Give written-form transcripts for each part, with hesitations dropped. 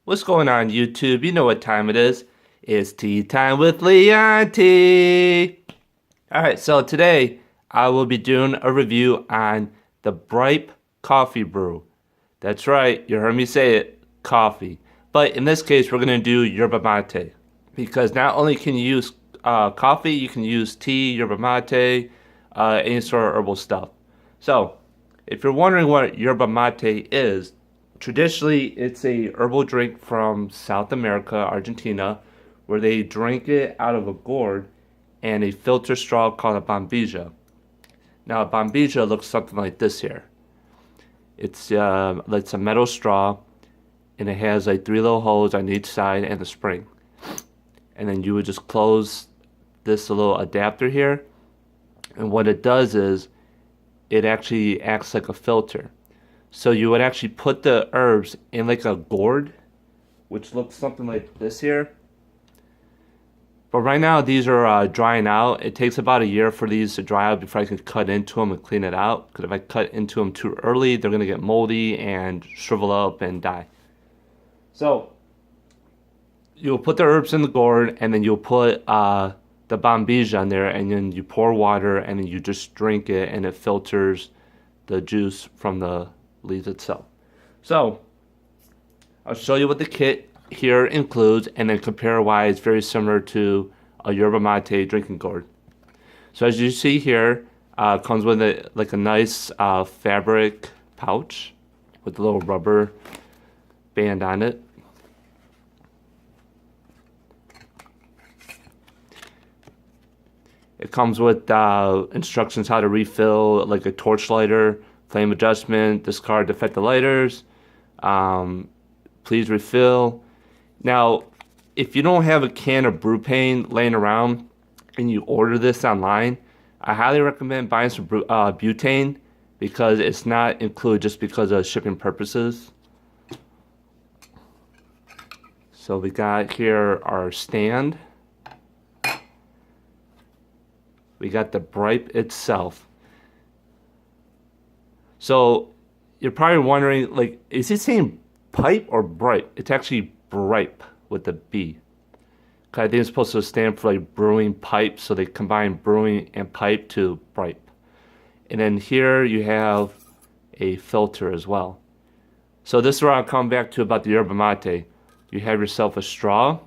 What's going on, YouTube? You know what time it is. It's tea time with Leonti. Alright, so today I will be doing a review on the Bripe Coffee Brew. That's right, you heard me say it, coffee. But in this case, we're going to do yerba mate. Because not only can you use coffee, you can use tea, yerba mate, any sort of herbal stuff. So, if you're wondering what yerba mate is, traditionally, it's a herbal drink from South America, Argentina, where they drink it out of a gourd and a filter straw called a bombilla. Now, a bombilla looks something like this here. It's a metal straw, and it has like 3 little holes on each side and a spring. And then you would just close this little adapter here, and what it does is it actually acts like a filter. So you would actually put the herbs in like a gourd, which looks something like this here. But right now these are drying out. It takes about a year for these to dry out before I can cut into them and clean it out. Because if I cut into them too early, they're going to get moldy and shrivel up and die. So you'll put the herbs in the gourd, and then you'll put the bombilla in there, and then you pour water, and then you just drink it, and it filters the juice from the leaves itself. So I'll show you what the kit here includes, and then compare why it's very similar to a yerba mate drinking gourd. So as you see here, comes with a nice fabric pouch with a little rubber band on it. It comes with instructions how to refill, like a torch lighter, flame adjustment, discard defective lighters, please refill. Now, if you don't have a can of brew paint laying around and you order this online, I highly recommend buying some butane, because it's not included just because of shipping purposes. So we got here our stand. We got the Bripe itself. So you're probably wondering, like, is it saying pipe or Bripe? It's actually Bripe with the B. I think it's supposed to stand for like brewing pipe, so they combine brewing and pipe to Bripe. And then here you have a filter as well. So this is where I'll come back to about the yerba mate. You have yourself a straw,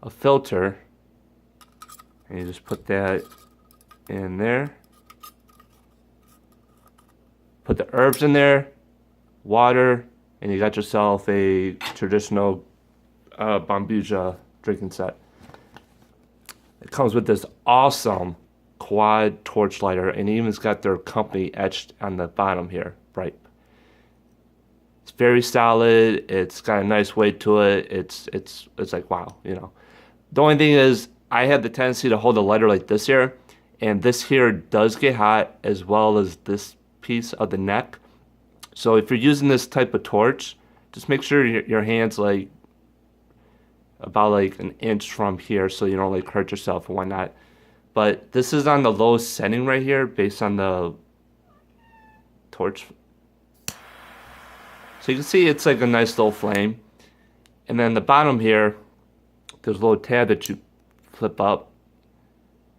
a filter, and you just put that in there. Put the herbs in there, water, and you got yourself a traditional bombilla drinking set. It comes with this awesome quad torch lighter, and even's got their company etched on the bottom here, Bripe. It's very solid. It's got a nice weight to it. It's like, wow, you know. The only thing is, I have the tendency to hold a lighter like this here, and this here does get hot, as well as this piece of the neck. So if you're using this type of torch, just make sure your hand's like about like an inch from here, so you don't like hurt yourself and whatnot. But this is on the lowest setting right here based on the torch. So you can see it's like a nice little flame. And then the bottom here, there's a little tab that you flip up,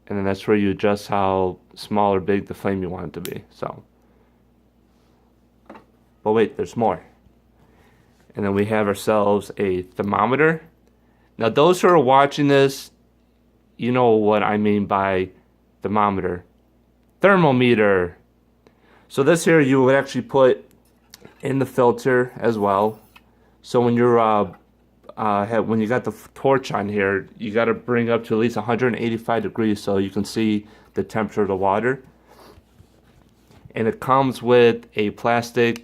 and then that's where you adjust how small or big the flame you want it to be. So, but wait, there's more. And then we have ourselves a thermometer. Now those who are watching this, you know what I mean by thermometer. Thermometer. So this here you would actually put in the filter as well. So when you're when you got the torch on here, you got to bring up to at least 185 degrees so you can see the temperature of the water. And it comes with a plastic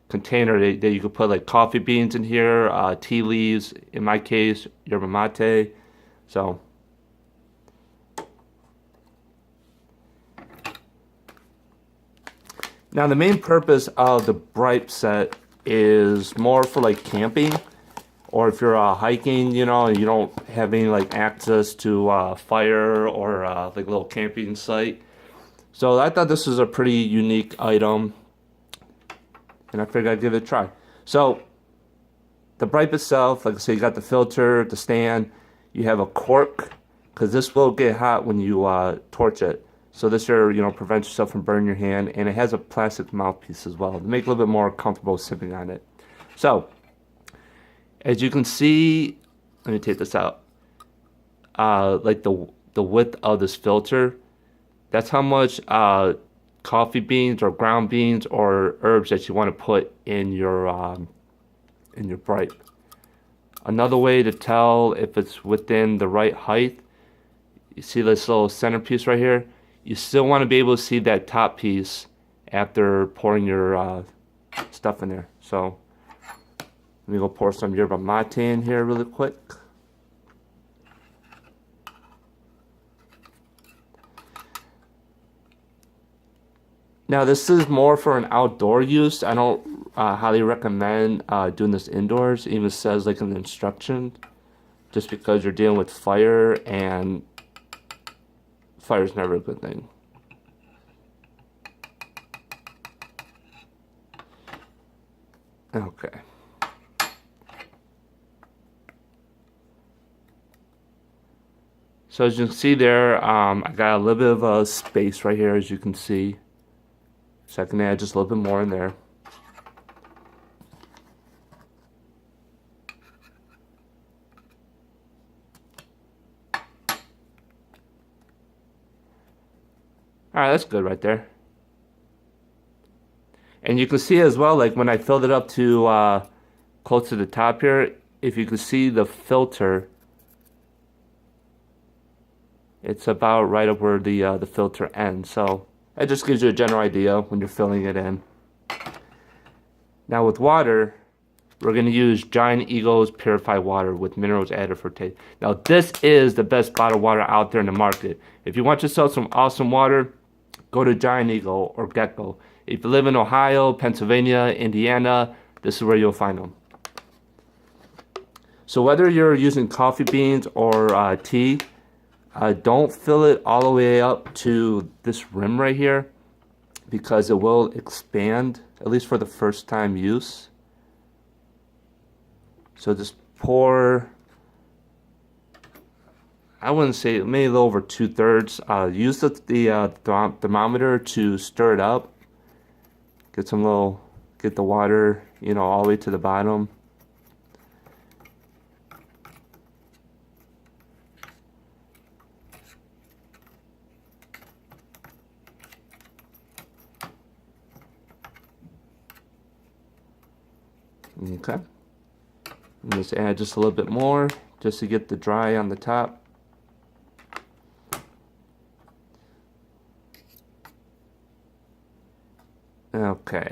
container that you could put like coffee beans in here, tea leaves, in my case, yerba mate. So now the main purpose of the Bripe set is more for like camping, or if you're hiking, you know, and you don't have any like access to fire or like a little camping site. So I thought this was a pretty unique item, and I figured I'd give it a try. So the Bripe itself, like I said, you got the filter, the stand, you have a cork, because this will get hot when you torch it. So this here, prevents yourself from burning your hand, and it has a plastic mouthpiece as well to make it a little bit more comfortable sipping on it. So, as you can see, let me take this out. Like the width of this filter, that's how much coffee beans or ground beans or herbs that you want to put in your Bripe. Another way to tell if it's within the right height, you see this little centerpiece right here? You still want to be able to see that top piece after pouring your stuff in there. So let me go pour some yerba mate in here really quick. Now this is more for an outdoor use. I don't highly recommend doing this indoors. It even says like in the instructions, just because you're dealing with fire, and fire is never a good thing. Okay. So as you can see there, I got a little bit of a space right here, as you can see. So I can add just a little bit more in there. Alright, that's good right there. And you can see as well, like when I filled it up to close to the top here, if you can see the filter, it's about right up where the filter ends. So that just gives you a general idea when you're filling it in. Now with water, we're going to use Giant Eagle's purified water with minerals added for taste. Now this is the best bottled water out there in the market. If you want yourself some awesome water, go to Giant Eagle or Gecko. If you live in Ohio, Pennsylvania, Indiana, this is where you'll find them. So whether you're using coffee beans or tea, don't fill it all the way up to this rim right here, because it will expand, at least for the first time use. So just pour, I wouldn't say, maybe a little over 2/3. Use the thermometer to stir it up. Get the water, all the way to the bottom. Okay. And just add just a little bit more, just to get the dry on the top. Okay.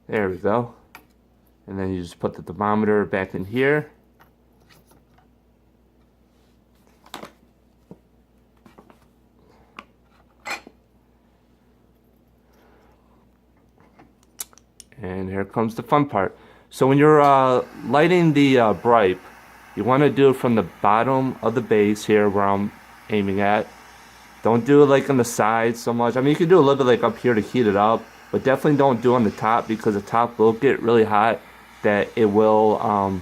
There we go. And then you just put the thermometer back in here. And here comes the fun part. So when you're lighting the Bripe, you want to do it from the bottom of the base here where I'm aiming at. Don't do it like on the sides so much. I mean, you can do a little bit like up here to heat it up, but definitely don't do on the top, because the top will get really hot that it will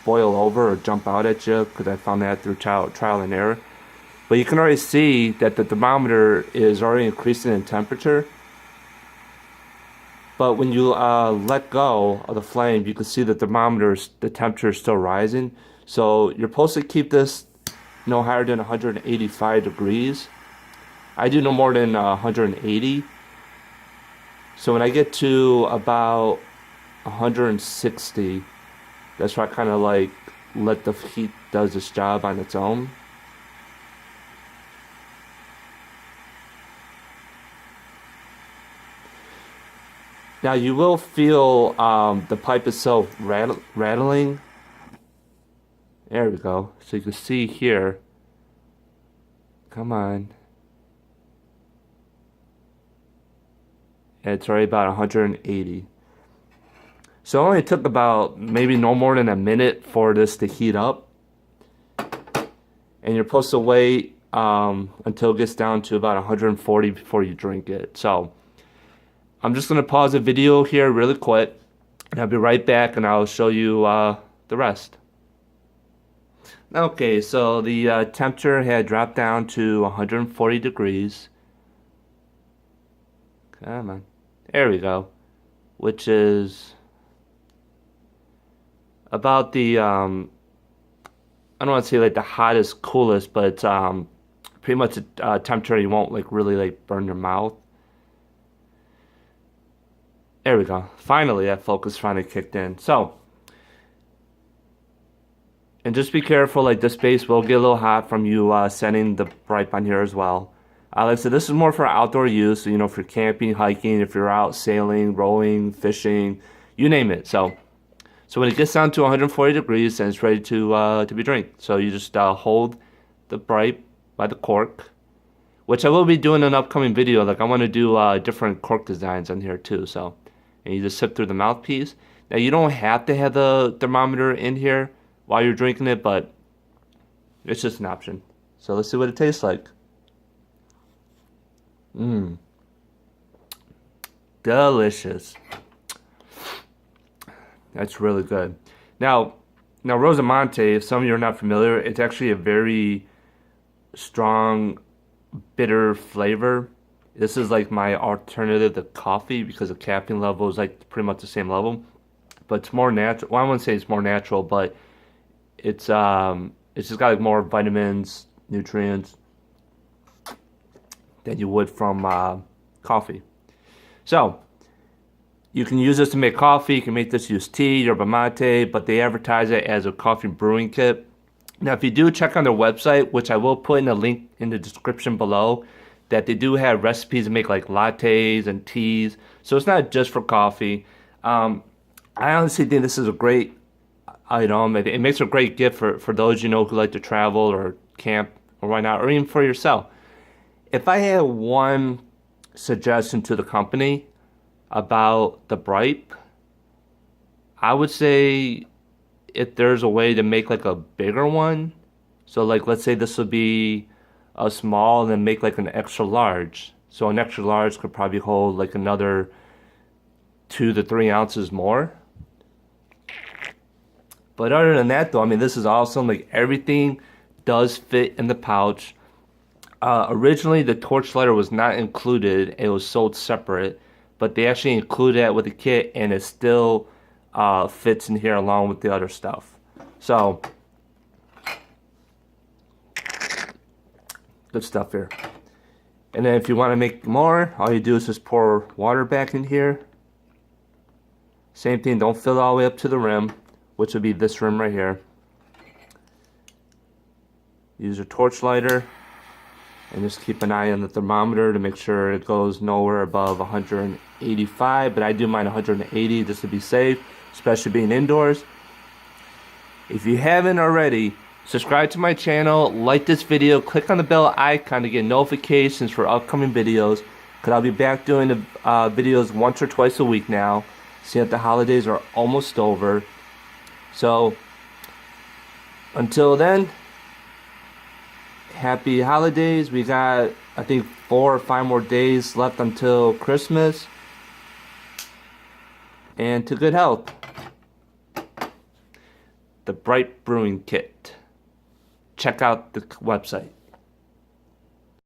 boil over or jump out at you, because I found that through trial and error. But you can already see that the thermometer is already increasing in temperature. But when you let go of the flame, you can see the temperature is still rising. So you're supposed to keep this no higher than 185 degrees. I do no more than 180. So when I get to about 160, that's where I kind of like let the heat does its job on its own. Now you will feel the pipe itself rattling. There we go. So you can see here. Come on. It's already about 180. So it only took about maybe no more than a minute for this to heat up. And you're supposed to wait until it gets down to about 140 before you drink it. So I'm just going to pause the video here really quick, and I'll be right back and I'll show you the rest. Okay, so the temperature had dropped down to 140 degrees. Come on. There we go. Which is about the, I don't want to say like the hottest, coolest, but it's pretty much a temperature you won't like really like burn your mouth. There we go. Finally, that focus finally kicked in. So, and just be careful, like the space will get a little hot from you setting the Bripe on here as well. Like I said, this is more for outdoor use, you know, for camping, hiking, if you're out sailing, rowing, fishing, you name it. So when it gets down to 140 degrees, then it's ready to be drank. So you just hold the Bripe by the cork, which I will be doing in an upcoming video. Like I want to do different cork designs on here too. So, and you just sip through the mouthpiece. Now you don't have to have the thermometer in here while you're drinking it, but it's just an option. So let's see what it tastes like. Delicious. That's really good. Now Rosamonte, if some of you are not familiar, it's actually a very strong, bitter flavor. This is like my alternative to coffee because the caffeine level is like pretty much the same level, but it's more natural. Well, I wouldn't say it's more natural, but it's just got like more vitamins, nutrients than you would from coffee. So you can use this to make coffee. You can make this use tea, yerba mate, but they advertise it as a coffee brewing kit. Now, if you do check on their website, which I will put in a link in the description below, that they do have recipes to make like lattes and teas. So it's not just for coffee. I honestly think this is a great item. It makes a great gift for those, you know, who like to travel or camp or whatnot, or even for yourself. If I had one suggestion to the company about the Bripe, I would say if there's a way to make like a bigger one. So like let's say this would be a small and then make like an extra large. So an extra large could probably hold like another 2 to 3 ounces more. But other than that though, I mean, this is awesome. Like everything does fit in the pouch. Originally the torch lighter was not included. It was sold separate, but they actually included that with the kit, and it still fits in here along with the other stuff. So good stuff here. And then if you want to make more, all you do is just pour water back in here. Same thing, don't fill it all the way up to the rim, which would be this rim right here. Use your torch lighter and just keep an eye on the thermometer to make sure it goes nowhere above 185, but I do mine 180 just to be safe, especially being indoors. If you haven't already, subscribe to my channel, like this video, click on the bell icon to get notifications for upcoming videos, because I'll be back doing the videos once or twice a week now, seeing that the holidays are almost over. So until then, happy holidays. We got, I think, 4 or 5 more days left until Christmas. And to good health. The Bripe Brewing Kit. Check out the website.